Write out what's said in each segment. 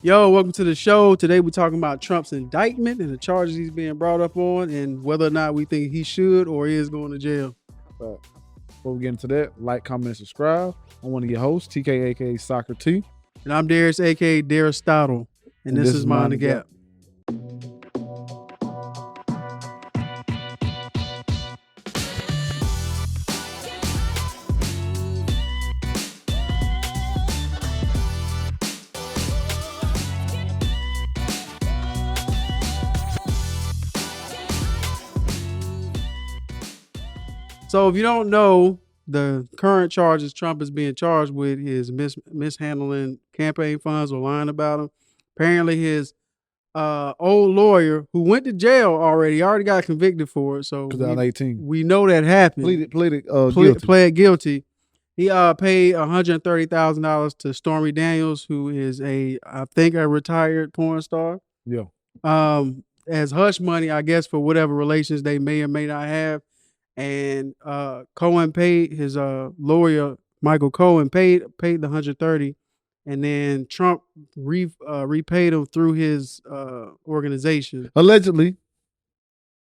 Yo, welcome to the show. Today we're talking about Trump's indictment and the charges he's being brought up on and whether or not we think he should or is going to jail. Before we get into that, like, comment, and subscribe. I'm one of your hosts, TK, aka Soccer T. And I'm Darius, aka Daristotle. And this is Mind the Gap. So if you don't know, the current charges Trump is being charged with is mishandling campaign funds or lying about them. Apparently his old lawyer who went to jail already got convicted for it. So 2018. we know that happened. Pled guilty. He paid $130,000 to Stormy Daniels, who is I think a retired porn star. Yeah. As hush money, I guess, for whatever relations they may or may not have. And Cohen paid his lawyer, Michael Cohen, paid the $130,000, and then Trump repaid him through his organization. Allegedly.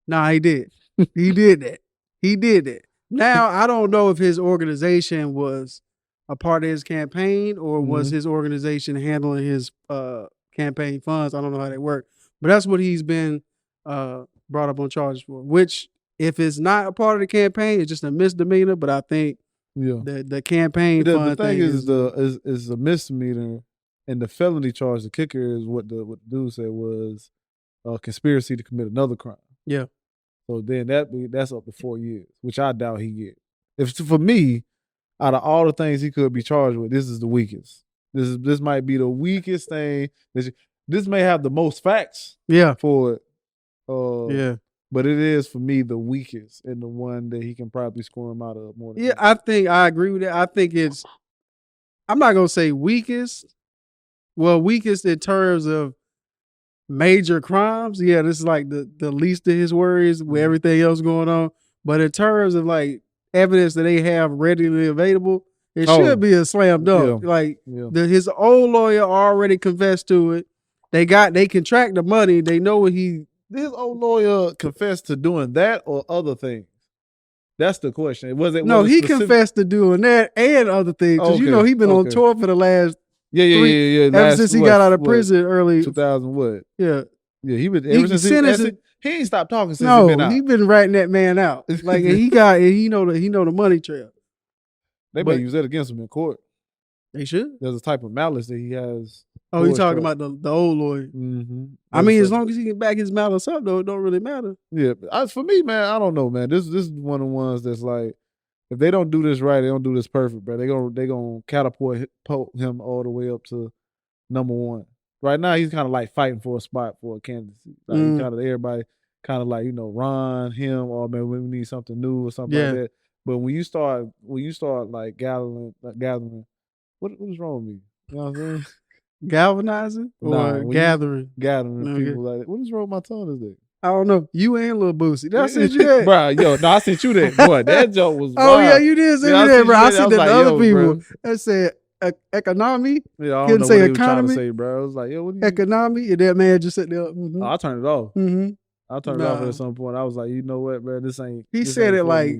Nah, he did. He did that. He did that. Now I don't know if his organization was a part of his campaign or was his organization handling his campaign funds. I don't know how they work, but that's what he's been brought up on charges for. Which, if it's not a part of the campaign, it's just a misdemeanor. But I think the campaign fund the thing is a misdemeanor, and the felony charge, the kicker is what the dude said was conspiracy to commit another crime. Yeah. So then that's up to 4 years, which I doubt he get. If for me, out of all the things he could be charged with, this is the weakest. This might be the weakest thing. This may have the most facts. Yeah. For it. Yeah. But it is, for me, the weakest and the one that he can probably score him out of more than I think I agree with that. I think I'm not going to say weakest. Well, weakest in terms of major crimes. Yeah, this is like the least of his worries with everything else going on. But in terms of like evidence that they have readily available, it should be a slam dunk. His old lawyer already confessed to it. They can track the money. They know what his old lawyer confessed to doing that or other things? That's the question. He confessed to doing that and other things. Because he's been on tour for the last ever since he got out of prison early 2000 what? Yeah. Yeah, he was ever since he ain't stopped talking since he been out. He been ratting that man out. Like he know the money trail. They may use that against him in court. They should. There's a type of malice that he has. Oh, you talking about the old lawyer? Mm-hmm. I mean, as long as he can back his malice up, though, it don't really matter. Yeah, for me, man, I don't know, man. This is one of the ones that's like, if they don't do this right, they don't do this perfect, bro. They gonna catapult him all the way up to number one. Right now, he's kind of like fighting for a spot for a candidacy. Like everybody kind of like, Ron, him, or man, we need something new or something like that. But when you start like gathering, what is wrong with me? You know what I'm saying? Galvanizing or gathering? Gathering people like that. What is wrong with my tongue today? I don't know. You and Lil Boosie. Did I send you that? Bro, I sent you that. Boy, that joke was wild. Oh, yeah, you did send me that, bro. I sent that to other people. That said economy. Yeah, I couldn't say economy. Trying to say, bro. I was like, yo, what do you economy? And that man just sat there. I turned it off. I turned it off at some point. I was like, you know what, bro? This ain't. He said it like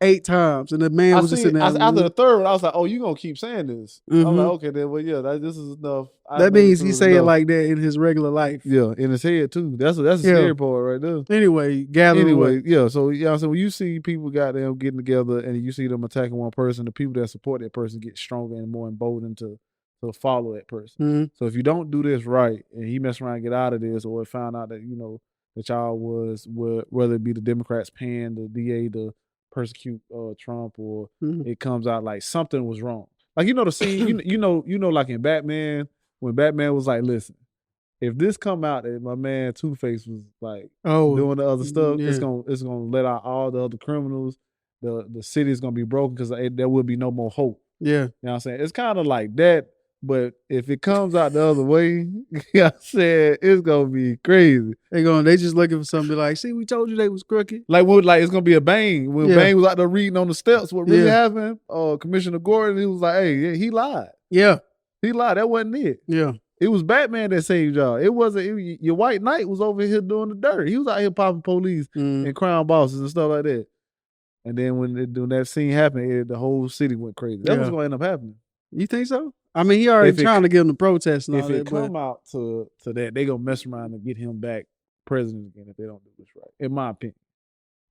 8 times, and the man was just sitting there. After the third one, I was like, oh, you gonna keep saying this? I'm like, okay, then, well, yeah, this is enough. That means he say it like that in his regular life. Yeah, in his head too. That's the scary part right there. Anyway, gathering. Yeah. So so when you see people goddamn getting together and you see them attacking one person, the people that support that person get stronger and more emboldened to follow that person. So if you don't do this right and he mess around and get out of this, or found out that that y'all whether it be the Democrats paying the DA to persecute Trump, or it comes out like something was wrong. Like the scene, like in Batman, when Batman was like, listen, if this come out that my man Two-Face was like doing the other stuff, it's gonna let out all the other criminals. The city is gonna be broken because there will be no more hope. Yeah. You know what I'm saying? It's kind of like that, but if it comes out the other way, I said it's gonna be crazy. They just looking for something like, see, we told you they was crooked. Like it's gonna be a Bane. When Bane was out there reading on the steps what really happened, Commissioner Gordon, he was like, hey, he lied. Yeah. He lied. That wasn't it. Yeah. It was Batman that saved y'all. It wasn't your White Knight was over here doing the dirt. He was out here popping police and crime bosses and stuff like that. And then when that scene happened, the whole city went crazy. That was going to end up happening. You think so? I mean, he already trying to get him to protest and all that. If it come out to that, they gonna mess around and get him back president again if they don't do this right. In my opinion.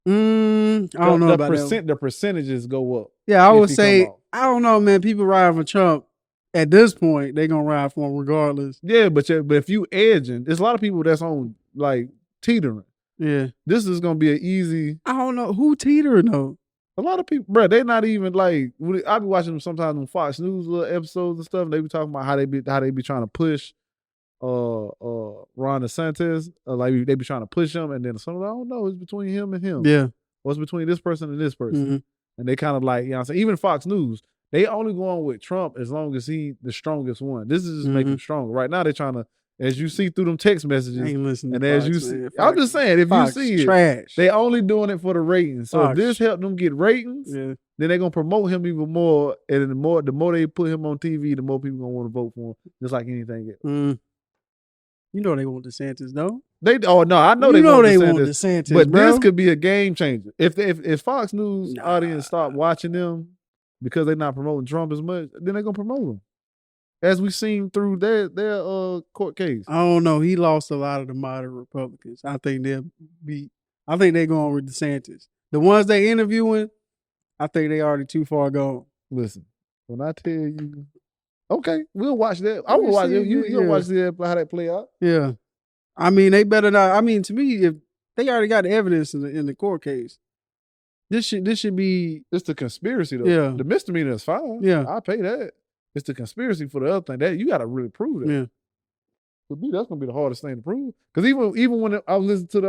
I don't know about that. The percentages go up. Yeah, I would say, I don't know, man. People ride for Trump. At this point, they're going to ride for him regardless. Yeah, but if you edging, there's a lot of people that's on, like, teetering. Yeah. This is going to be an easy. I don't know. Who teetering, though? A lot of people, bro, they're not even, like, I be watching them sometimes on Fox News little episodes and stuff, and they be talking about how they be trying to push Ron DeSantis. Like, they be trying to push him, and then some of them, I don't know, it's between him and him. Yeah. What's between this person and this person. And they kind of like, you know what I'm saying? Even Fox News, they only going with Trump as long as he the strongest one. This is just making him stronger. Right now, they're trying to, as you see through them text messages, and as Fox, you see, I'm just saying, if Fox, you see it, they only doing it for the ratings. So if this help them get ratings, then they're gonna promote him even more. And the more they put him on TV, the more people gonna want to vote for him, just like anything else. You know they want DeSantis, no? I know they want DeSantis, but bro. This could be a game changer. If Fox News audience stop watching them because they're not promoting Trump as much, then they're gonna promote him. As we've seen through their court case. I don't know. He lost a lot of the moderate Republicans. I think they're going with DeSantis. The ones they interviewing, I think they already too far gone. Listen, when I tell you, okay, we'll watch that. I will watch it. You'll watch that, how that play out. Yeah. I mean, they better not. I mean, to me, if they already got the evidence in the court case, this should be. It's the conspiracy though. Yeah. The misdemeanor is fine. Yeah. I pay that. It's the conspiracy for the other thing that you got to really prove that. Yeah. For me, that's gonna be the hardest thing to prove. Because even when I was listening to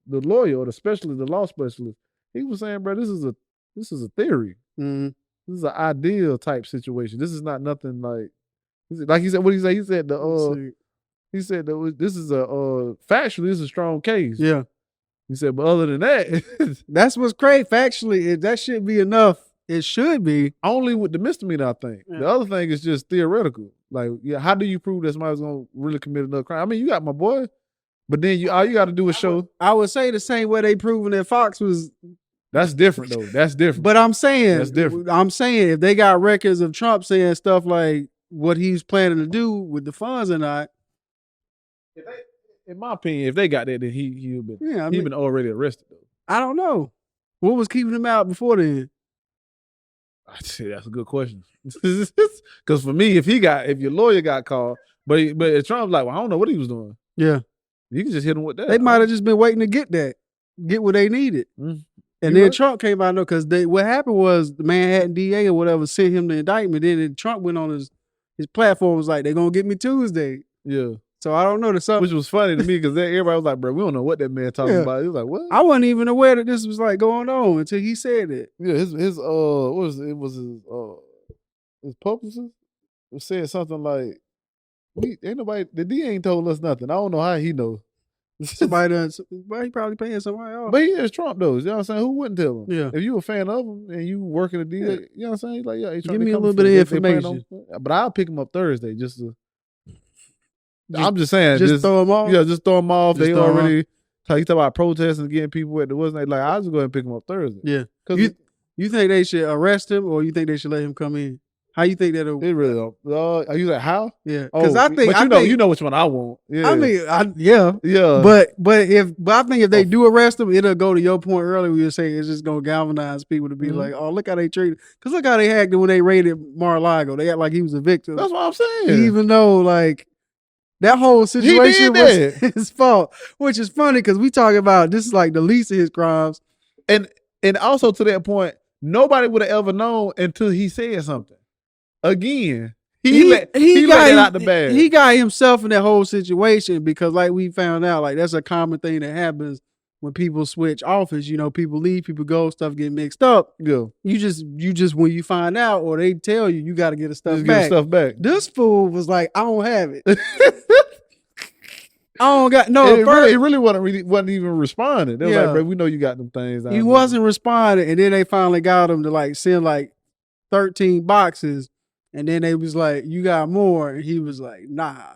the lawyer or the law specialist, he was saying, bro, this is a theory. Mm-hmm. This is an ideal type situation. This is not nothing like he said. What did he say? He said this is factually this is a strong case. Yeah. He said, but other than that, that's what's crazy. Factually, that should be enough. It should be only with the misdemeanor. I think the other thing is just theoretical. Like, how do you prove that somebody's gonna really commit another crime? I mean, you got my boy, but then all you got to do is show. I would say the same way they proving that Fox was. That's different though. That's different. But I'm saying that's different. I'm saying if they got records of Trump saying stuff like what he's planning to do with the funds or not. In my opinion, if they got that, then he'd been already arrested though. I don't know. What was keeping him out before then? I'd say that's a good question. Because for me, if your lawyer got called, but Trump's like, well, I don't know what he was doing. Yeah, you can just hit him with that. They might have just been waiting to get what they needed. And then Trump came out because what happened was the Manhattan DA or whatever sent him the indictment. Then Trump went on his platform was like, they're gonna get me Tuesday. Yeah. So I don't know which was funny to me because everybody was like, bro, we don't know what that man talking about. He was like, what? I wasn't even aware that this was like going on until he said it. Yeah, his what was it? It was his publicist was saying something like, ain't nobody, the D ain't told us nothing. I don't know how he knows. Somebody done, well, he probably paying somebody else. But he is Trump though. You know what I'm saying? Who wouldn't tell him? Yeah. If you a fan of him and you working the DA, you know what I'm saying? He's like, yeah, give me a little bit of information. But I'll pick him up Thursday just to. I'm just saying, just throw them off. Yeah, just throw them off. They already. You talk about protesting and getting people at the wasn't like I'll just go ahead and pick him up Thursday. Yeah. You think they should arrest him or you think they should let him come in? How you think that'll? It really don't. Are you like how? Yeah. Because I think, but you know which one I want. Yeah. I mean, yeah. But I think if they do arrest him, it'll go to your point earlier where you say it's just gonna galvanize people to be like, oh, look how they treated. Because look how they acted when they raided Mar-a-Lago. They act like he was a victim. That's what I'm saying. Even though like. That whole situation was his fault, which is funny because we talk about this is like the least of his crimes. And also to that point, nobody would have ever known until he said something. Again, he let it out the bag. He got himself in that whole situation because like we found out, like that's a common thing that happens when people switch office. You know, people leave, people go, stuff get mixed up. Yeah. You just when you find out or they tell you, you got to get the stuff back. Get the stuff back. This fool was like, I don't have it. I don't got no. It really wasn't even responding. They were like, bro, we know you got them things. He wasn't responding, and then they finally got him to like send like 13 boxes And then they was like, "You got more," and he was like, "Nah."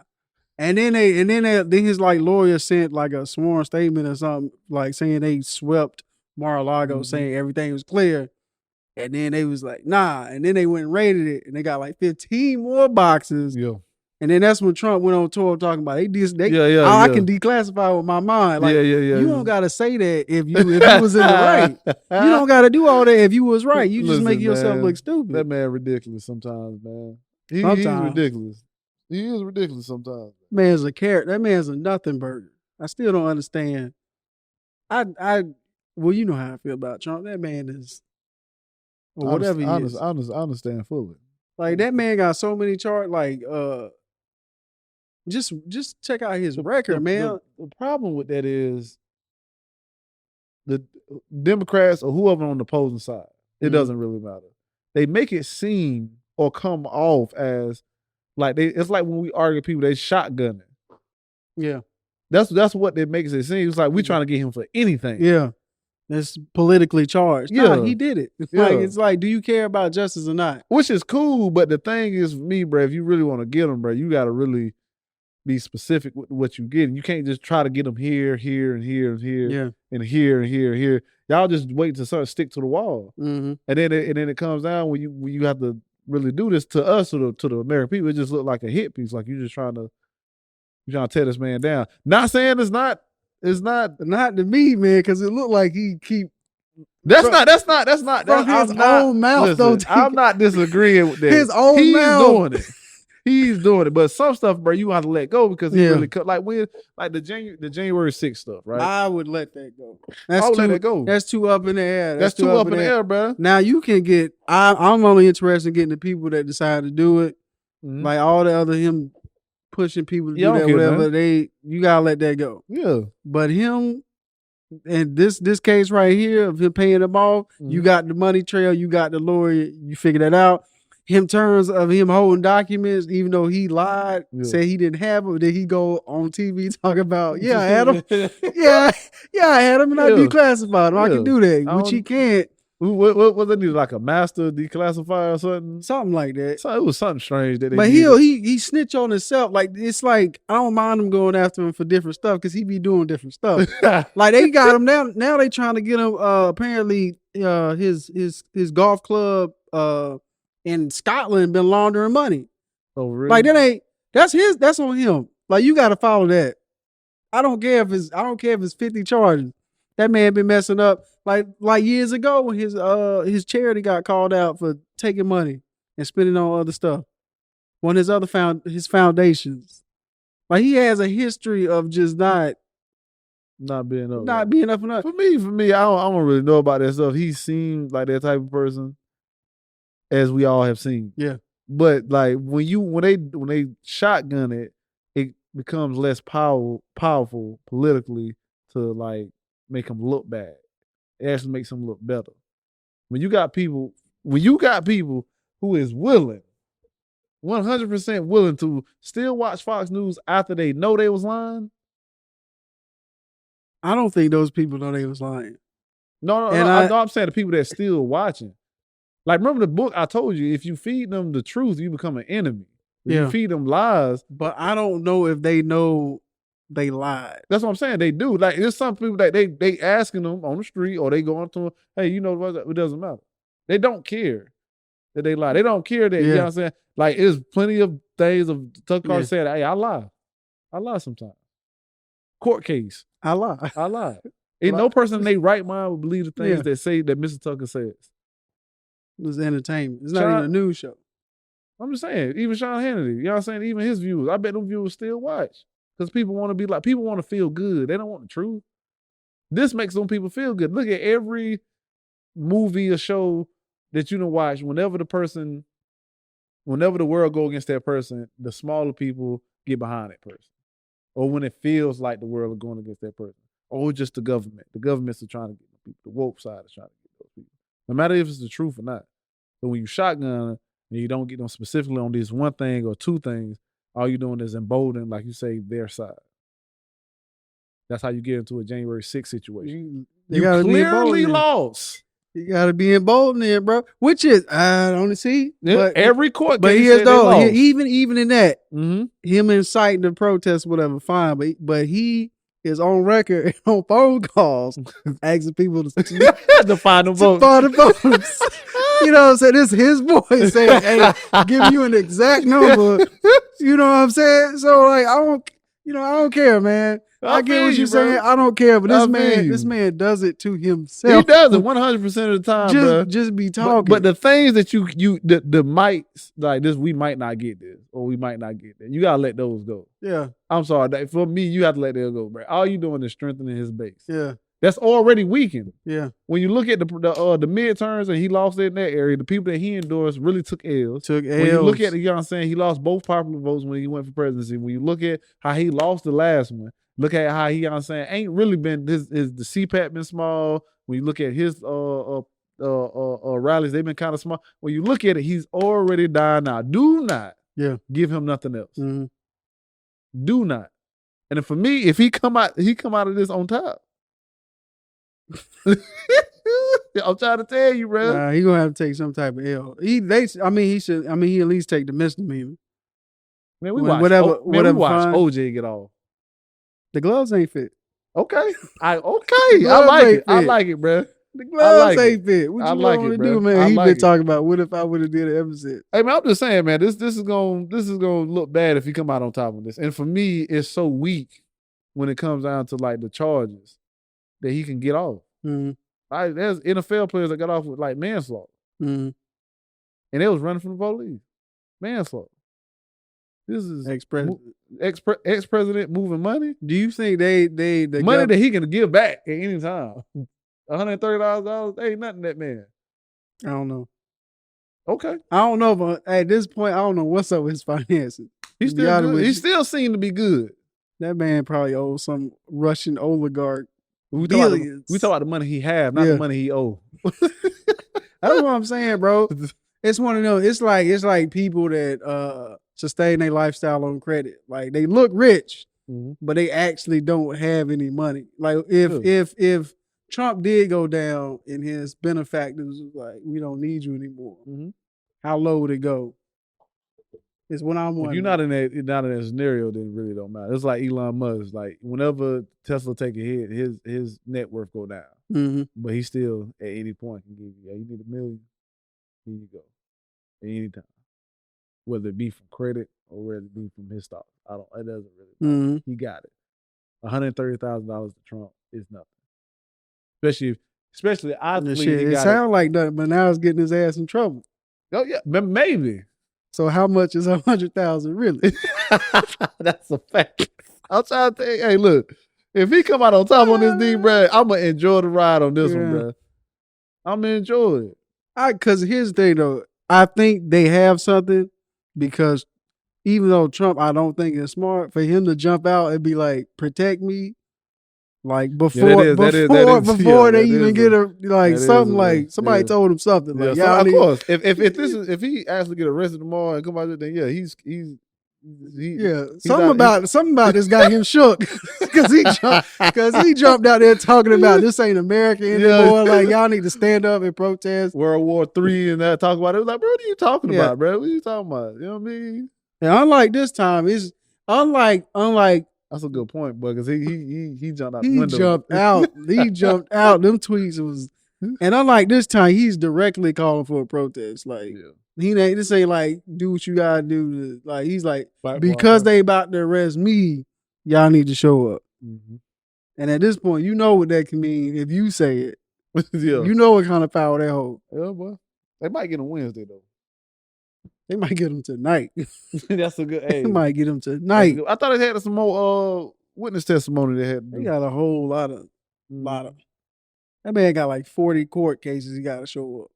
And then his like lawyer sent like a sworn statement or something, like saying they swept Mar-a-Lago, saying everything was clear. And then they was like, "Nah." And then they went and raided it, and they got like 15 more boxes. Yeah. And then that's when Trump went on tour talking about I can declassify with my mind. Like, you don't gotta say that if you was in the right. You don't gotta do all that if you was right. You just make yourself look stupid. That man ridiculous sometimes, man. He's ridiculous. He is ridiculous sometimes. Man's a carrot. That man's a nothing burger. I still don't understand. Well, you know how I feel about Trump. That man is, or whatever he is. I understand fully. Like, that man got so many charges. Like, just check out his record, man. The problem with that is the Democrats or whoever on the opposing side, it doesn't really matter. They make it seem or come off as like it's like when we argue people, they shotgunning. Yeah. That's what it makes it seem. It's like we trying to get him for anything. Yeah. It's politically charged. Yeah. Nah, he did it. It's like, do you care about justice or not? Which is cool, but the thing is, me, bro, if you really want to get him, bro, you got to really be specific with what you get. You can't just try to get them here, here, and here, and here, and here, and here, and here. Y'all just wait to sort of stick to the wall, and then it comes down when you have to really do this to us or to the American people. It just look like a hit piece, like you're just trying to tear this man down. Not saying it's not to me, man, because it looked like he keep. That's not from his own mouth. Listen, I'm not disagreeing with that. His own mouth. Doing it. He's doing it, but some stuff, bro, you have to let go because he really cut. Like the January 6th stuff, right? I would let that go. Let it go. That's too up in the air. That's too up in the air, bro. Now you can get. I'm only interested in getting the people that decide to do it, like all the other him pushing people to do that, whatever. You gotta let that go. Yeah, but him. And this case right here of him paying them off, you got the money trail, you got the lawyer, you figure that out. In terms of him holding documents, even though he lied, said he didn't have them, then he go on TV talk about, I had them. I had them and I declassified them. I can do that, which he can't. What they need, like a master declassifier or something? Something like that. So it was something strange that they But he snitch on himself. Like, it's like, I don't mind him going after him for different stuff because he be doing different stuff. Like, they got him now. Now they trying to get him apparently his golf club in Scotland been laundering money. Oh, really? Like, that's on him. Like, you gotta follow that. I don't care if it's 50 charges. That man been messing up like years ago when his charity got called out for taking money and spending on other stuff. One of his other his foundations. Like, he has a history of just not being up enough. For me, I don't really know about that stuff. He seemed like that type of person, as we all have seen. Yeah. But like when they shotgun it, it becomes less powerful politically to like make him look bad. It actually makes him look better. When you got people who is willing, 100% willing to still watch Fox News after they know they was lying. I don't think those people know they was lying. No, I'm saying the people that still watching. Like, remember the book I told you, if you feed them the truth, you become an enemy. If you feed them lies. But I don't know if they know they lied. That's what I'm saying. They do. Like, there's some people that they asking them on the street or they going to them, hey, you know what? It doesn't matter. They don't care that they lie. They don't care that, you know what I'm saying? Like, there's plenty of things of Tucker Carlson said, hey, I lie. I lie sometimes. Court case. I lie. Ain't no person in their right mind would believe the things that say that Mr. Tucker says. It's entertainment. It's not even a news show. I'm just saying, even Sean Hannity, you know what I'm saying? Even his viewers, I bet them viewers still watch. Because people want to feel good. They don't want the truth. This makes them people feel good. Look at every movie or show that you don't watch, whenever the world go against that person, the smaller people get behind that person. Or when it feels like the world is going against that person. Or just the government. The governments are trying to get the people. The woke side is trying to get those people. No matter if it's the truth or not. But when you shotgun and you don't get them specifically on this one thing or two things, all you're doing is embolden, like you say, their side. That's how you get into a January 6th situation. You clearly lost. You gotta be emboldened there, bro. Which is I don't see, but every court but case here's said they though, lost. even in that, Mm-hmm. him inciting the protest, whatever, fine. But he is on record on phone calls asking people to find the votes. Find the votes. You know what I'm saying? It's his voice saying, "Hey, give you an exact number." You know what I'm saying? So like, I don't care, man. I get what you're saying. I don't care, but this man does it to himself. He does it 100% of the time, bro. Just be talking. But the things that the mights like this, we might not get this, or we might not get that. You gotta let those go. Yeah, I'm sorry. For me, you have to let them go, bro. All you doing is strengthening his base. Yeah, that's already weakened. Yeah, when you look at the midterms and he lost it in that area, the people that he endorsed really took L's. When you look at you know what I'm saying, he lost both popular votes when he went for presidency. When you look at how he lost the last one. Look at how he, you know what I'm saying, ain't really been the CPAC been small. When you look at his rallies, they've been kind of small. When you look at it, he's already dying out. Do not give him nothing else. Mm-hmm. Do not. And for me, if he come out of this on top. I'm trying to tell you, bro. Nah, he gonna have to take some type of L. He at least take the misdemeanor. Man, we watch OJ get off. The gloves ain't fit. Okay. I like it, bro. The gloves ain't fit. What you want to do, man? He been talking about what if I would have did it ever since. Hey man, I'm just saying, man, this is gonna look bad if he come out on top of this. And for me, it's so weak when it comes down to like the charges that he can get off. Mm-hmm. There's NFL players that got off with like manslaughter. Mm-hmm. And they was running from the police. Manslaughter. This is ex-president moving money. Do you think they money that he can give back at any time? $130,000 ain't nothing that man. I don't know. Okay. I don't know, but at this point, I don't know what's up with his finances. He's still good. He still seemed to be good. That man probably owes some Russian oligarch billions. We talk about the money he have, not the money he owe. That's what I'm saying, bro. It's one of those. It's like people that sustain their lifestyle on credit. Like they look rich, but they actually don't have any money. Like if Trump did go down and his benefactors was like, we don't need you anymore. How low would it go? It's when I'm wondering. If you're not in that scenario, then it really don't matter. It's like Elon Musk. Like whenever Tesla take a hit, his net worth go down. But he still at any point can give you, you need $1 million. Here you go. At any time. Whether it be from credit or whether it be from his stock. It doesn't really matter. He got it. $130,000 to Trump is nothing. Especially I believe it sounds like nothing, but now it's getting his ass in trouble. Oh yeah, maybe. So how much is 100,000 really? That's a fact. I'm trying to tell you, hey, look, if he come out on top on this D, bro, I'm gonna enjoy the ride on this one, bro. I'm gonna enjoy it. Because here's the thing, though. I think they have something because even though Trump, I don't think is smart for him to jump out and be like, protect me. Like before they even get a like something like somebody told him something like of course if he actually get arrested tomorrow and come out there, then he's something about this got him shook because he jumped out there talking about this ain't America anymore. Like y'all need to stand up and protest World War III and that talk about it. It was like, bro, what are you talking about, bro? What are you talking about? You know what I mean? And unlike this time, it's unlike. That's a good point, but because he jumped out the window. He jumped out. Them tweets was, and unlike this time, he's directly calling for a protest. Like this ain't like do what you gotta do. Like he's like because they about to arrest me, y'all need to show up. And at this point, you know what that can mean if you say it. You know what kind of power that hold. Yeah, boy. They might get him Wednesday though. They might get him tonight. That's a good. They might get him tonight. I thought they had some more witness testimony. They got a whole lot of. That man got like 40 court cases he got to show up,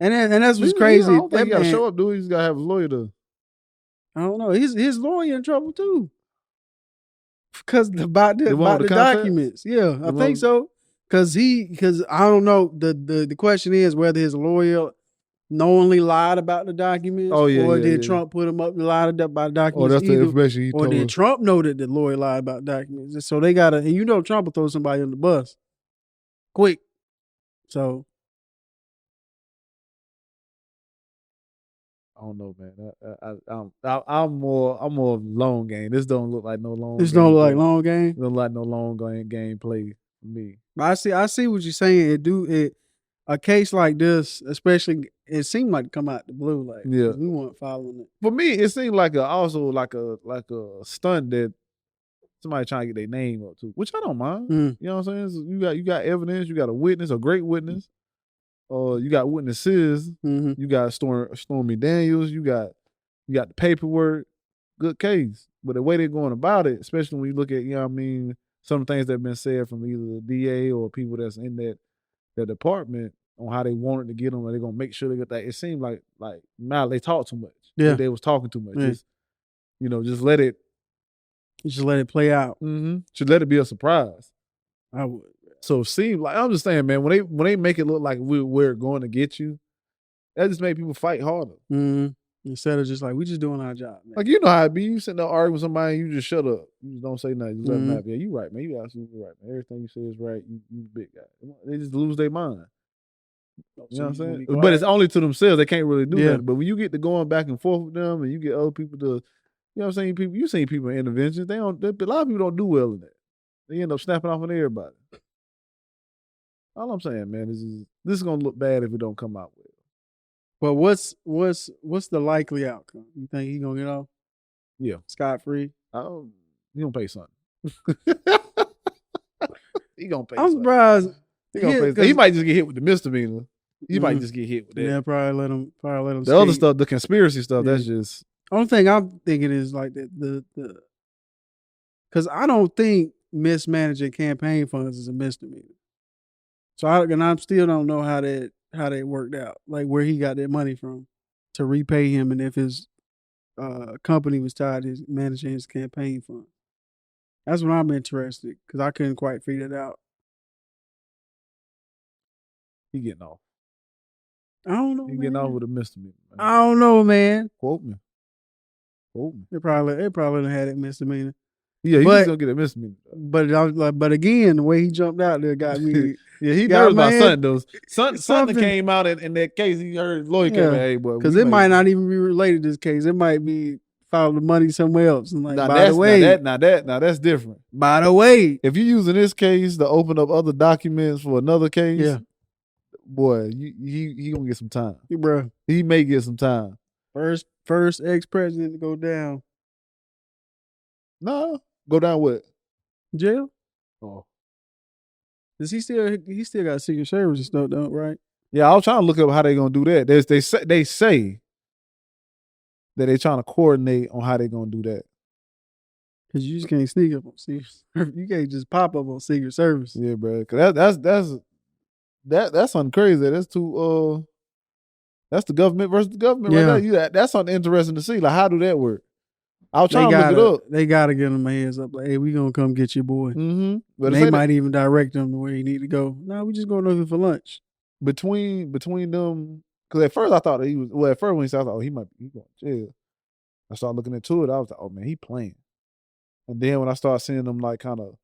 and that's what's crazy. I don't think he got to show up, dude. He's got to have a lawyer to. I don't know. His lawyer in trouble too, because about the documents. Yeah, I think so. Because I don't know. The question is whether his lawyer knowingly lied about the documents, or did Trump put him up and lied about the documents? Oh, that's the information he told us. Or did Trump know that the lawyer lied about documents? So they gotta, and Trump will throw somebody on the bus quick. So don't know, man. I'm more long game. This don't look like no long. This don't look like long game. It don't look like no long game play for me. I see what you're saying. A case like this, especially, it seemed like to come out the blue. Like, Yeah, we weren't following it. For me, it seemed like a stunt that somebody trying to get their name up to, which I don't mind. You know what I'm saying? So you got evidence, you got a witness, a great witness. You got witnesses. You got Stormy Daniels. You got the paperwork. Good case. But the way they're going about it, especially when you look at, you know what I mean, some of the things that have been said from either the DA or people that's in that department on how they wanted to get them, or they're gonna make sure they get that. It seemed like now they talk too much. Yeah, they was talking too much. Yeah. Just let it. Just let it play out. Should let it be a surprise. I would. So it seemed like, I'm just saying, man, when they make it look like we're going to get you, that just make people fight harder. Instead of just like, we just doing our job, man. Like, you know how it be. You sitting there arguing with somebody, you just shut up. You just don't say nothing. Just let them have it. Yeah, you right, man. You absolutely right, man. Everything you say is right. You big guy. They just lose their mind. You know what I'm saying? But it's only to themselves. They can't really do that. But when you get to going back and forth with them, and you get other people to, you know what I'm saying? You seen people in interventions. A lot of people don't do well in that. They end up snapping off on everybody. All I'm saying, man, this is gonna look bad if it don't come out well. But what's the likely outcome? You think he gonna get off? Yeah, scot free. He gonna pay something. He gonna pay. I'm surprised. He might just get hit with the misdemeanor. He might just get hit with that. Yeah, probably let him. The skate. Other stuff, the conspiracy stuff, that's just. Only thing I'm thinking is like the because I don't think mismanaging campaign funds is a misdemeanor. So I still don't know how that worked out, like where he got that money from to repay him, and if his company was tied to managing his campaign fund. That's what I'm interested, because I couldn't quite figure it out. He getting off. I don't know. He getting off with a misdemeanor. Man. I don't know, man. Quote me. They probably had it misdemeanor. Yeah, he's gonna get a misdemeanor. But again, the way he jumped out there got me. Yeah, he nervous about something. Though something came out in that case. He heard lawyer came out. Hey, boy, because it might not even be related to this case. It might be filed the money somewhere else. And like, by the way, now that's different. By the way, if you're using this case to open up other documents for another case, boy, he gonna get some time, bro. He may get some time. First ex-president to go down. No, go down what? Jail. Oh, does he still got Secret Service and stuff, though, right? Yeah, I was trying to look up how they gonna do that. They say that they trying to coordinate on how they gonna do that. Cause you just can't sneak up on Secret Service. You can't just pop up on Secret Service. Yeah, bro. Cause that's something crazy. That's too that's the government versus the government right there. That's something interesting to see. Like, how do that work? I was trying to look it up. They gotta give them a heads up. Like, hey, we gonna come get your boy. But they might even direct him to where he need to go. No, we just going over for lunch. Between them, because at first I thought that he was. Well, at first when he said, I thought, he going to jail. I started looking into it. I was like, oh man, he playing. And then when I started seeing them like kind of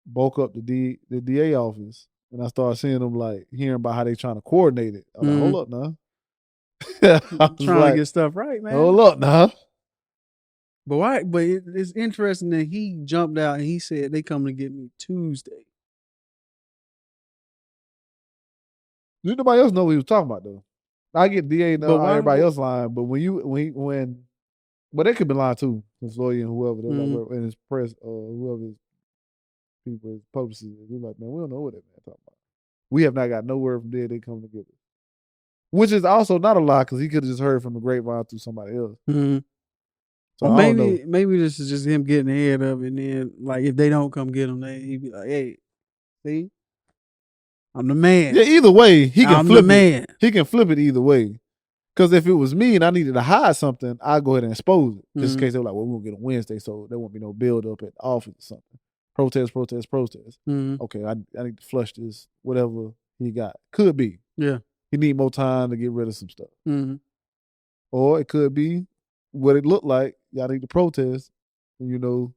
bulk up the DA office, and I started seeing them like hearing about how they trying to coordinate it. I was like, hold up now. Trying to get stuff right, man. Hold up now. But why? But it's interesting that he jumped out and he said they coming to get me Tuesday. Did nobody else know what he was talking about though? I get DA and everybody else lying, but but they could be lying too. His lawyer and whoever, and his press, whoever his people, his publicists, they're like, man, we don't know what that man talking about. We have not got no word from there. They come together, which is also not a lie because he could have just heard from the grapevine through somebody else. So maybe this is just him getting ahead of it, and then like if they don't come get him, he'd be like, hey, see, I'm the man. Yeah, either way, he can flip it. He can flip it either way. Because if it was me and I needed to hide something, I'd go ahead and expose it. Just in case they were like, well, we're going to get on Wednesday, so there won't be no build up at the office or something. Protest. Okay, I need to flush this, whatever he got. Could be. Yeah. He need more time to get rid of some stuff. Or it could be what it looked like. Y'all need to protest, to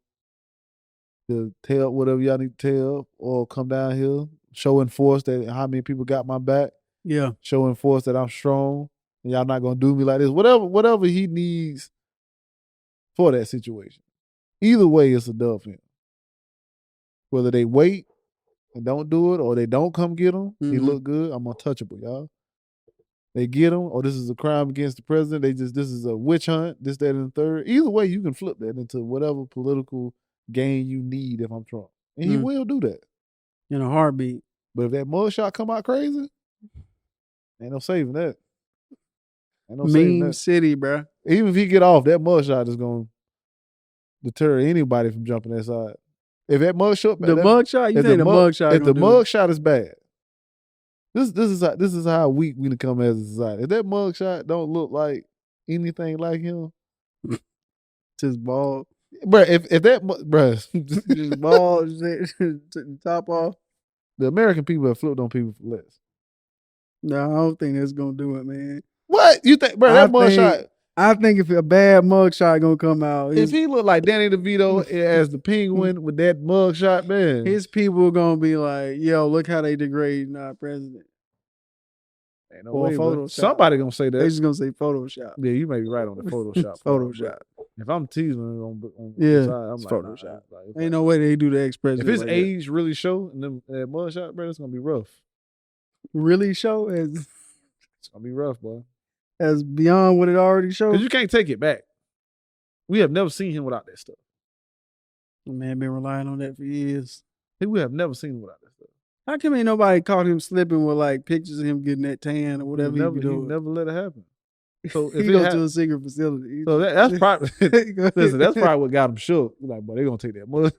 tell whatever y'all need to tell, or come down here, show and force that how many people got my back. Yeah. Show and force that I'm strong. and y'all not gonna do me like this. Whatever he needs for that situation. Either way, it's a dub for him. Whether they wait and don't do it, or they don't come get him, he look good. I'm untouchable, y'all. They get him, or this is a crime against the president. This is a witch hunt. This, that, and the third. Either way, you can flip that into whatever political gain you need. If I'm Trump, and he will do that in a heartbeat. But if that mugshot come out crazy, ain't no saving that. Ain't no saving Meme that. city, bro. Even if he get off, that mugshot is gonna deter anybody from jumping that side. If that mugshot, mugshot, you think the mugshot? If the mugshot is bad, this is how weak we become as a society. If that mugshot don't look like anything like him, just bald, bro. If that, bro, just bald, top off. The American people have flipped on people for less. No, I don't think that's gonna do it, man. What you think, bro? That mugshot. I think if a bad mugshot gonna come out, if he look like Danny DeVito as the Penguin with that mugshot, man, his people gonna be like, "Yo, look how they degrade our president." Ain't no way, Photoshop. Somebody gonna say that. They just gonna say Photoshop. Yeah, you may be right on the Photoshop. Photoshop. If I'm teasing on yeah, side, I'm it's like, Photoshop. Nah, ain't no way they do the ex-president. If his age really show in that mugshot, bro, it's gonna be rough. Really show? It's gonna be rough, boy. As beyond what it already showed. Because you can't take it back. We have never seen him without that stuff. The man been relying on that for years. We have never seen him without that stuff. How come ain't nobody caught him slipping with like pictures of him getting that tan or whatever he never let it happen. So if he goes to a secret facility. So that's probably listen. That's probably what got him shook. Like, boy, they gonna take that money.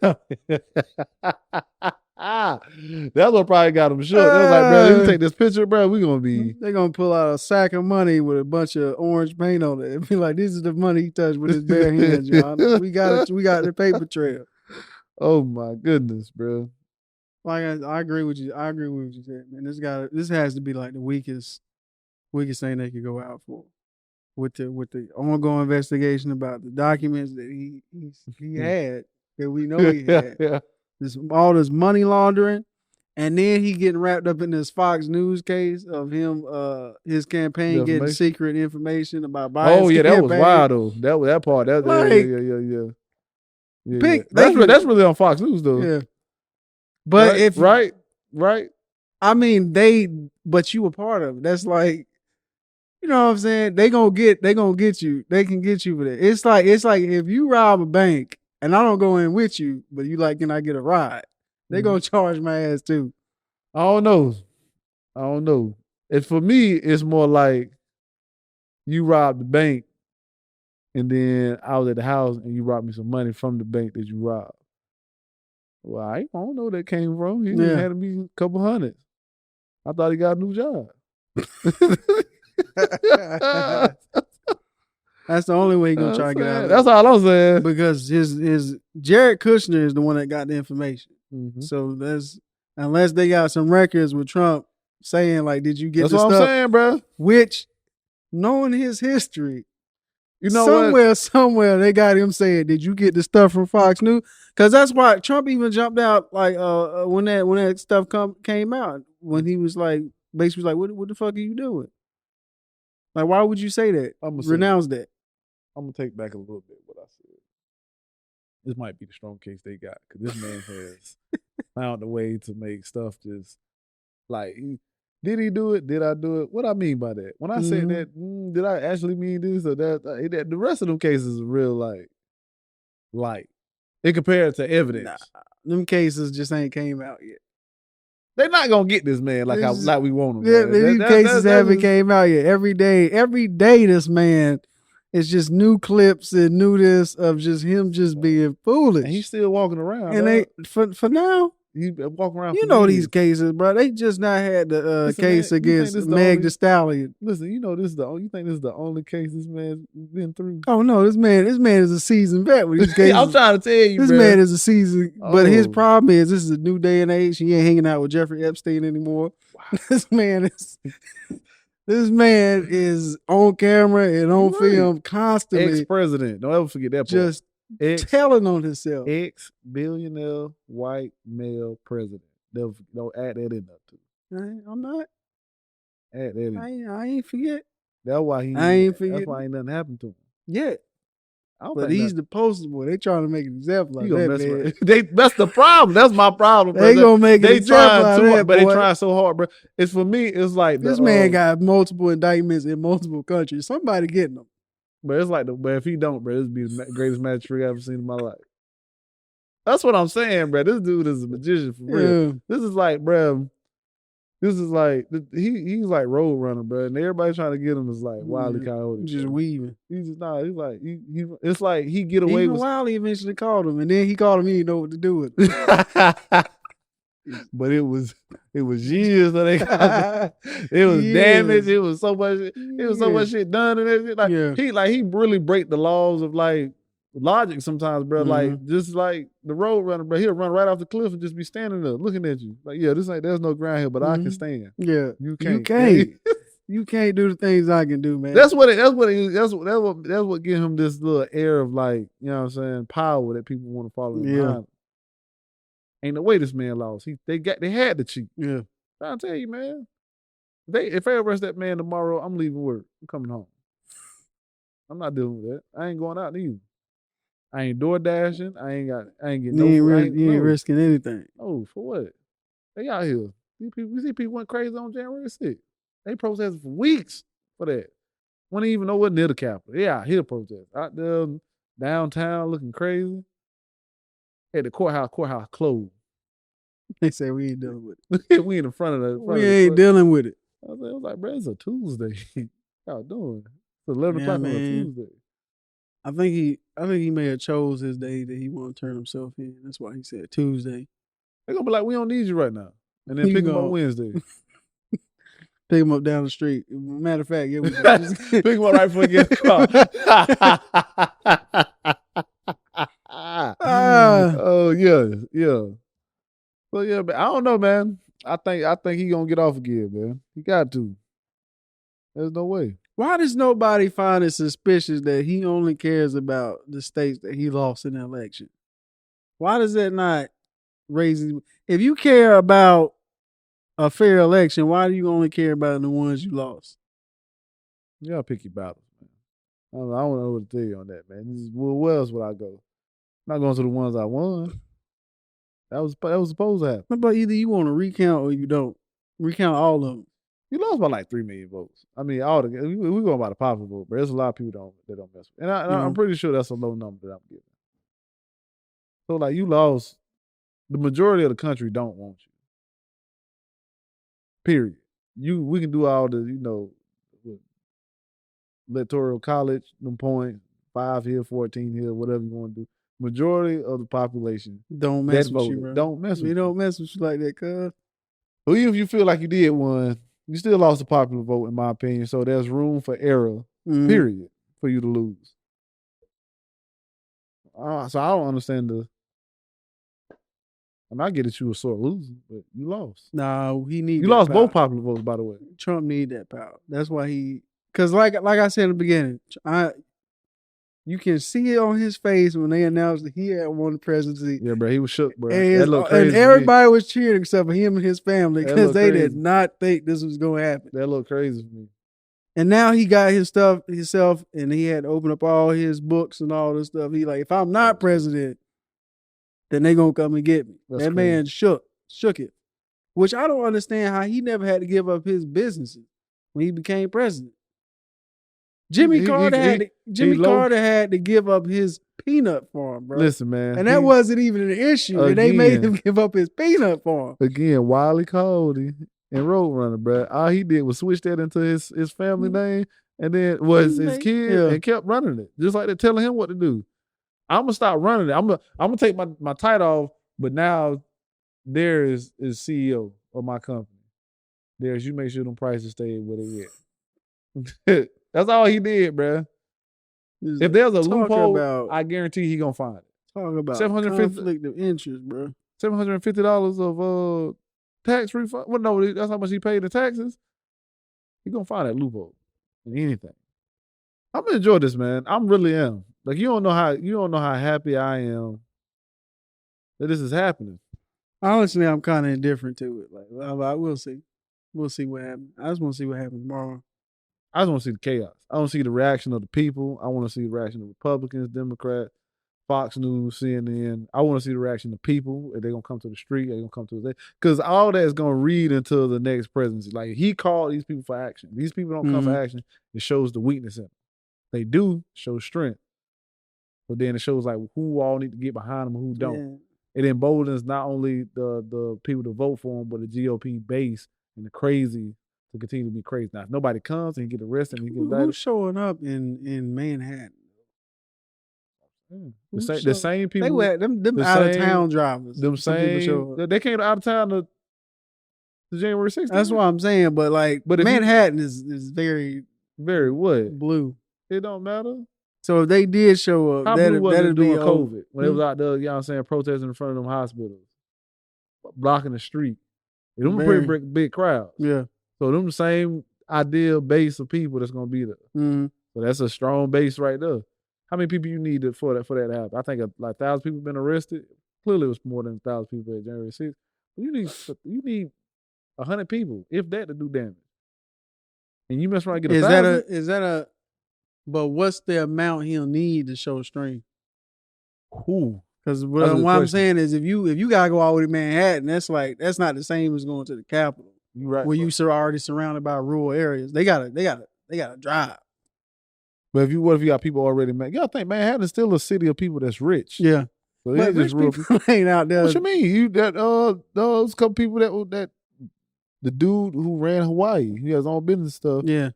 That's what probably got him shook. They was like, bro, let me take this picture, bro. We gonna be. They gonna pull out a sack of money with a bunch of orange paint on it and be like, "This is the money he touched with his bare hands, John. We got it. We got the paper trail." Oh my goodness, bro. Like I agree with you. I agree with what you said, man. This has to be like the weakest thing they could go out for. With the ongoing investigation about the documents that he had that we know he had. Yeah. All this money laundering, and then he getting wrapped up in this Fox News case of him his campaign getting secret information about Biden's Oh yeah, that campaign. was wild though. That part. That like, yeah. That's really on Fox News though. Yeah. But right. I mean, but you were part of it. That's like, you know what I'm saying? They gonna get you. They can get you for that. It's like if you rob a bank and I don't go in with you, but you like, can I get a ride? They gonna charge my ass too. I don't know. For me, it's more like you robbed the bank and then I was at the house and you robbed me some money from the bank that you robbed. Well, I don't know where that came from. He had me a couple hundred. I thought he got a new job. That's the only way he's gonna try to get out of it. That's all I'm saying. Because his Jared Kushner is the one that got the information. Mm-hmm. So unless they got some records with Trump saying like, did you get that's the what stuff? I'm saying, bro. Which, knowing his history, you know somewhere they got him saying, did you get the stuff from Fox News? Because that's why Trump even jumped out like when that stuff came out, when he was like basically like, what the fuck are you doing? Like, why would you say that? Renounce that. I'm gonna take back a little bit what I said. This might be the strong case they got because this man has found a way to make stuff just like, did he do it? Did I do it? What I mean by that? When I said that, did I actually mean this or that? The rest of them cases are real like in compared to evidence. Nah, them cases just ain't came out yet. They're not gonna get this man like we want him. Yeah, these cases haven't came out yet. Every day, this man. It's just new clips and new this of just him just being foolish. And he's still walking around. And they for now, he's walking around. You know these cases, bro. They just not had the case against Meg Thee Stallion. Listen, you know this is you think this is the only case this man's been through? Oh no, this man is a seasoned vet with these cases. I'm trying to tell you, this man is a seasoned. But his problem is this is a new day and age. He ain't hanging out with Jeffrey Epstein anymore. Wow. This man is on camera and on film constantly. Ex-president. Don't ever forget that part. Just telling on himself. Ex-billionaire white male president. Don't add that in there too. I'm not. Add that in. I ain't forget. That's why he. I ain't forget. That's why ain't nothing happened to him. Yeah. I don't But think he's the poster boy. They trying to make an example he of gonna that, mess man. with. That's the problem. That's my problem, bro. They gonna make an example trying out too of hard, that, but they boy. trying so hard, bro. It's for me. It's like This man got multiple indictments in multiple countries. Somebody getting them. But it's like but if he don't, bro, this be the greatest match trick I've ever seen in my life. That's what I'm saying, bro. This dude is a magician for real. Yeah. This is like, bro. This is like he's like Road Runner, bro, and everybody trying to get him is like Wile E. Coyote. Just bro. weaving. He's just He's like he. It's like he get away Even with. Wiley eventually called him, and then he called him. He didn't know what to do with it. But it was years that they got. It was damaged. It was so much. It was so much shit done and everything. Like he really break the laws of like logic sometimes, bro. Like just like the Road Runner, bro. He'll run right off the cliff and just be standing there looking at you. Like, yeah, there's no ground here, but I can stand. Yeah, you can't. You can't do the things I can do, man. That's what gives him this little air of like, you know what I'm saying, power that people want to follow him behind. Ain't no way this man lost. They had to cheat. Yeah. I'm tell you, man. If I arrest that man tomorrow, I'm leaving work. I'm coming home. I'm not dealing with that. I ain't going out either. I ain't door dashing. I ain't getting You ain't risking anything. Oh, for what? They out here. We see people went crazy on January 6th. They protested for weeks for that. Wouldn't even know what near the Capitol. They out here protest. Out there downtown looking crazy. At the courthouse closed. They say we ain't dealing with it. We in front of the We ain't dealing with it. I was like, bro, it's a Tuesday. Y'all doing? It's 11 o'clock on a Tuesday. I think he may have chose his day that he want to turn himself in. That's why he said Tuesday. They're gonna be like, we don't need you right now. And then pick him up Wednesday. Pick him up down the street. Matter of fact, pick him up right before he gets caught. Oh yeah. So yeah, but I don't know, man. I think he gonna get off again, man. He got to. There's no way. Why does nobody find it suspicious that he only cares about the states that he lost in the election? Why does that not raise his... If you care about a fair election, why do you only care about the ones you lost? You gotta pick your battles, man. I don't know what to tell you on that, man. Where else would I go? I'm not going to the ones I won. That was supposed to happen. But either you want to recount or you don't. Recount all of them. You lost by like 3 million votes. I mean, all the we going by the popular vote, but there's a lot of people that don't mess with. And I'm pretty sure that's a low number that I'm getting. So like you lost, the majority of the country don't want you. Period. We can do all the electoral college, them points, 5 here, 14 here, whatever you want to do. Majority of the population don't mess with you, bro. Don't mess with you. They don't mess with you like that, cuz. Well, even if you feel like you did one, you still lost the popular vote, in my opinion. So there's room for error, period, for you to lose. So I don't understand I get that you were sore losing, but you lost. No, he needs. You lost both popular votes, by the way. Trump need that power. That's why because like I said in the beginning, you can see it on his face when they announced that he had won the presidency. Yeah, bro, he was shook, bro. And everybody was cheering except for him and his family because they did not think this was going to happen. That looked crazy for me. And now he got his stuff himself, and he had to open up all his books and all this stuff. He like, if I'm not president, then they gonna come and get me. That man shook it, which I don't understand how he never had to give up his businesses when he became president. Jimmy Carter had to give up his peanut farm, bro. Listen, man. And that wasn't even an issue. And they made him give up his peanut farm. Again, Wile E. Coyote and Roadrunner, bro. All he did was switch that into his family name, and then was his kid, and kept running it. Just like they're telling him what to do. I'm gonna stop running it. I'm gonna take my title off, but now there is CEO of my company. There's you make sure them prices stay where they at. That's all he did, bro. If there's a loophole, I guarantee he gonna find it. Talk about conflict of interest, bro. $750 of tax refund. Well, no, that's how much he paid in taxes. He gonna find that loophole in anything. I'm gonna enjoy this, man. I really am. Like you don't know how happy I am that this is happening. Honestly, I'm kind of indifferent to it. Like, we'll see. We'll see what happens. I just want to see what happens tomorrow. I just want to see the chaos. I want to see the reaction of the people. I want to see the reaction of Republicans, Democrats, Fox News, CNN. I want to see the reaction of people. If they're going to come to the street, they're going to come to the... Because all that is going to read into the next presidency. Like, he called these people for action. These people don't come for action. It shows the weakness in them. They do show strength. But then it shows, like, who all need to get behind them and who don't. Yeah. It emboldens not only the people to vote for them, but the GOP base and the crazy to continue to be crazy. Now, if nobody comes and he get arrested and he get indicted. Who's showing up in Manhattan? The same people. They were them out of town drivers. Them same. They came out of town to January 6th. That's what I'm saying. But like, but Manhattan is very what blue. It don't matter. So if they did show up, that'd be COVID when they was out there. You know what I'm saying, protesting in front of them hospitals, blocking the street. Them pretty big crowds. Yeah. So them the same ideal base of people that's gonna be there. So that's a strong base right there. How many people you need for that to happen? I think like 1,000 people been arrested. Clearly, it was more than 1,000 people at January 6th. But you need 100 people, if that, to do damage. And you mess around and get 1,000. Is that a? But what's the amount he'll need to show strength? Who? Because what I'm saying is, if you gotta go all the way to Manhattan, that's not the same as going to the Capitol. You're right. Where you already surrounded by rural areas. They gotta drive. But what if you got people already? You gotta think Manhattan is still a city of people that's rich. Yeah, so but rich people ain't out there. What you mean? Those couple people that the dude who ran Hawaii, he has his own business stuff. Yeah,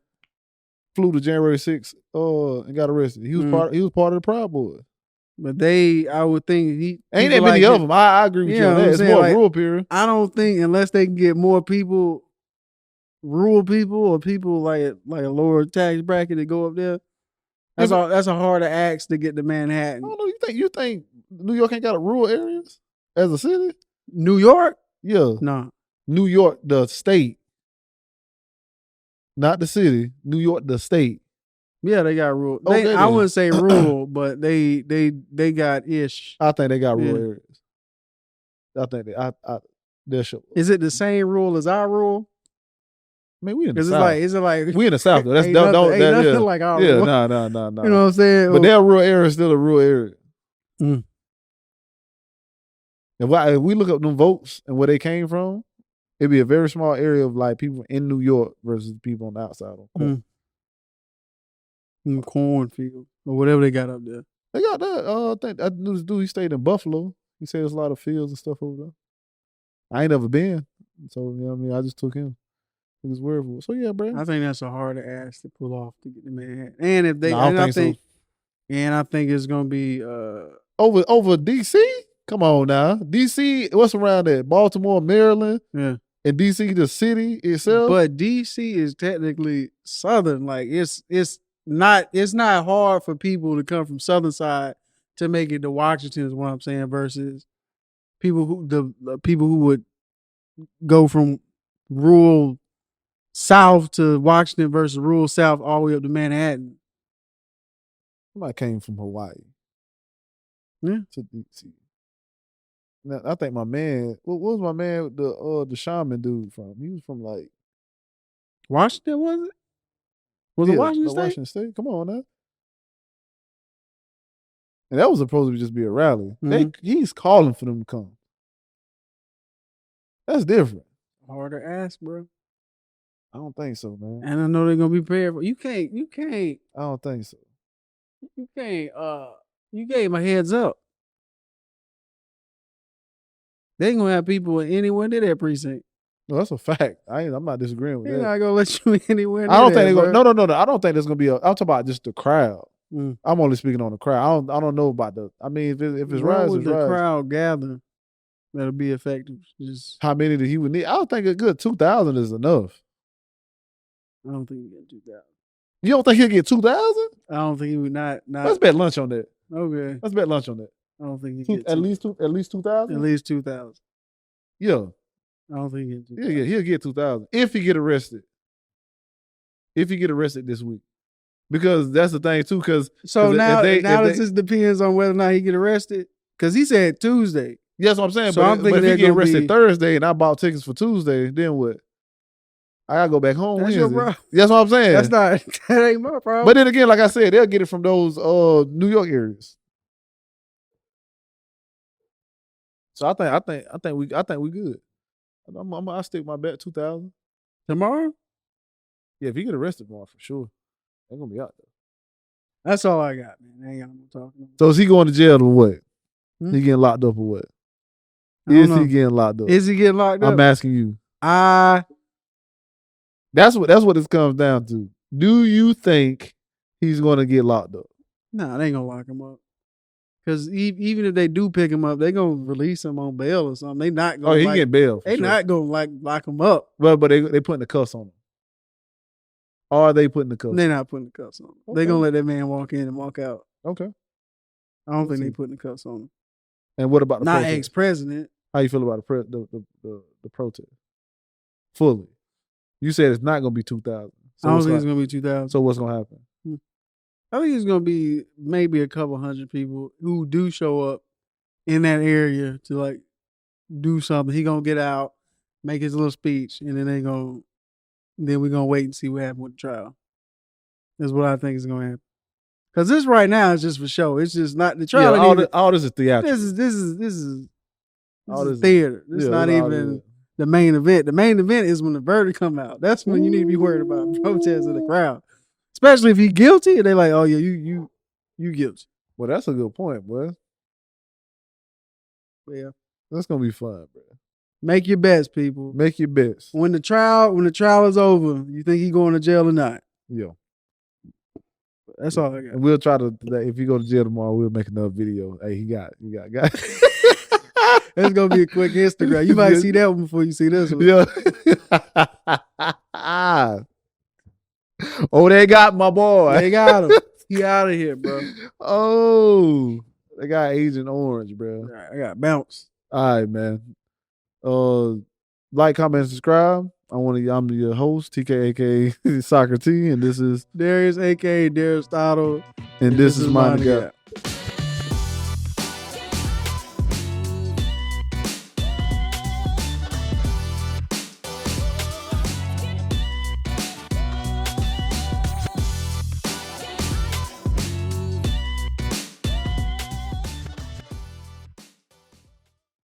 flew to January 6th and got arrested. He was part of the Proud Boys. But I would think ain't that many of them. I agree with you on that. It's more rural period. I don't think unless they can get more people, rural people or people like a lower tax bracket to go up there. That's a harder ask to get to Manhattan. I don't know. You think New York ain't got rural areas as a city? New York? Yeah. No. New York, the state. Not the city. New York, the state. Yeah, they got rural. I wouldn't say rural, but they got ish. I think they got rural areas. I think they'll show. Is it the same rule as our rule? I mean, we in the South. Is it like we in the South though? That's nothing like our rule. No. You know what I'm saying? But their rural area is still a rural area. If we look up them votes and where they came from, it'd be a very small area of like people in New York versus people on the outside of cornfield or whatever they got up there. They got that. I think I knew this dude. He stayed in Buffalo. He said there's a lot of fields and stuff over there. I ain't never been, so you know what I mean. I just took him. His word for it. So yeah, bro. I think that's a harder ass to pull off to get the Manhattan. And if they, I think it's gonna be over DC. Come on now, DC. What's around there? Baltimore, Maryland. Yeah. And DC, the city itself. But DC is technically southern. Like it's not hard for people to come from southern side to make it to Washington. Is what I'm saying. Versus people who would go from rural south to Washington versus rural south all the way up to Manhattan. Somebody came from Hawaii. Yeah. To DC. Now, I think my man, what was my man, the shaman dude from? He was from like Washington, was it? Was it Washington State? Washington State. Come on now. And that was supposed to just be a rally. He's calling for them to come. That's different. Harder ass, bro. I don't think so, man. And I know they're gonna be prepared for you can't I don't think so. You gave my heads up. They ain't gonna have people anywhere near that precinct. No, that's a fact. I'm not disagreeing with that. They're not gonna let you anywhere near I don't think they're gonna no. I don't think there's gonna be I'm talking about just the crowd. I'm only speaking on the crowd. I don't know about if it's rise, it's the crowd gather that'll be effective. Just how many that he would need. I don't think a good 2,000 is enough. I don't think he'll get 2,000. You don't think he'll get 2,000? I don't think he would not. Let's bet lunch on that. Okay. Let's bet lunch on that. I don't think he at least 2,000. At least 2,000. Yeah. I don't think he'll get 2,000. He'll get 2,000 if he get arrested. If he get arrested this week, because that's the thing too. Because now it just depends on whether or not he get arrested. Because he said Tuesday. Yes, what I'm saying. So but if he get arrested Thursday and I bought tickets for Tuesday, then what? I gotta go back home. That's Wednesday. your problem. That's what I'm saying. That's not. That ain't my problem. But then again, like I said, they'll get it from those New York areas. So I think we good. I'll stick my bet 2,000 tomorrow. Yeah, if he get arrested tomorrow for sure, they're gonna be out there. That's all I got, man. I ain't got no talking. So is he going to jail or what? He getting locked up or what? Is he getting locked up? Is he getting locked up? I'm asking you. That's what it comes down to. Do you think he's going to get locked up? Nah, they ain't gonna lock him up. Because even if they do pick him up, they gonna release him on bail or something. They not gonna. Oh, he get bail. They sure. Not gonna lock him up. But they putting the cuffs on him. Or are they putting the cuffs? They're not putting the cuffs on him. Okay. They gonna let that man walk in and walk out. Okay. I don't think they putting the cuffs on him. And what about the not protest? ex-president? How you feel about the protest? Fully. You said it's not gonna be 2,000. So I don't think it's gonna be 2,000. So what's gonna happen? I think it's gonna be maybe a couple hundred people who do show up in that area to like do something. He gonna get out, make his little speech, and then we're gonna wait and see what happens with the trial. That's what I think is gonna happen. Because this right now is just for show. It's just not the trial. Yeah, all this is theatrical. This is theater. This is not even the main event. The main event is when the verdict come out. That's when you need to be worried about protests in the crowd. Especially if he's guilty, and they like, oh yeah, you guilty. Well, that's a good point, boy. Yeah, that's gonna be fun, bro. Make your bets, people. Make your bets. When the trial is over, you think he going to jail or not? Yeah. That's all I got. And we'll try to. If you go to jail tomorrow, we'll make another video. Hey, he got. It's gonna be a quick Instagram. You might see that one before you see this one. Yeah. Oh, they got my boy. They got him. He out of here, bro. Oh, they got Agent Orange, bro. All right, I got bounce. All right, man. Like, comment, and subscribe. I'm your host, TK, aka Soccer T, and this is Darius, aka Darius Stottle, and this is Mind the Gap.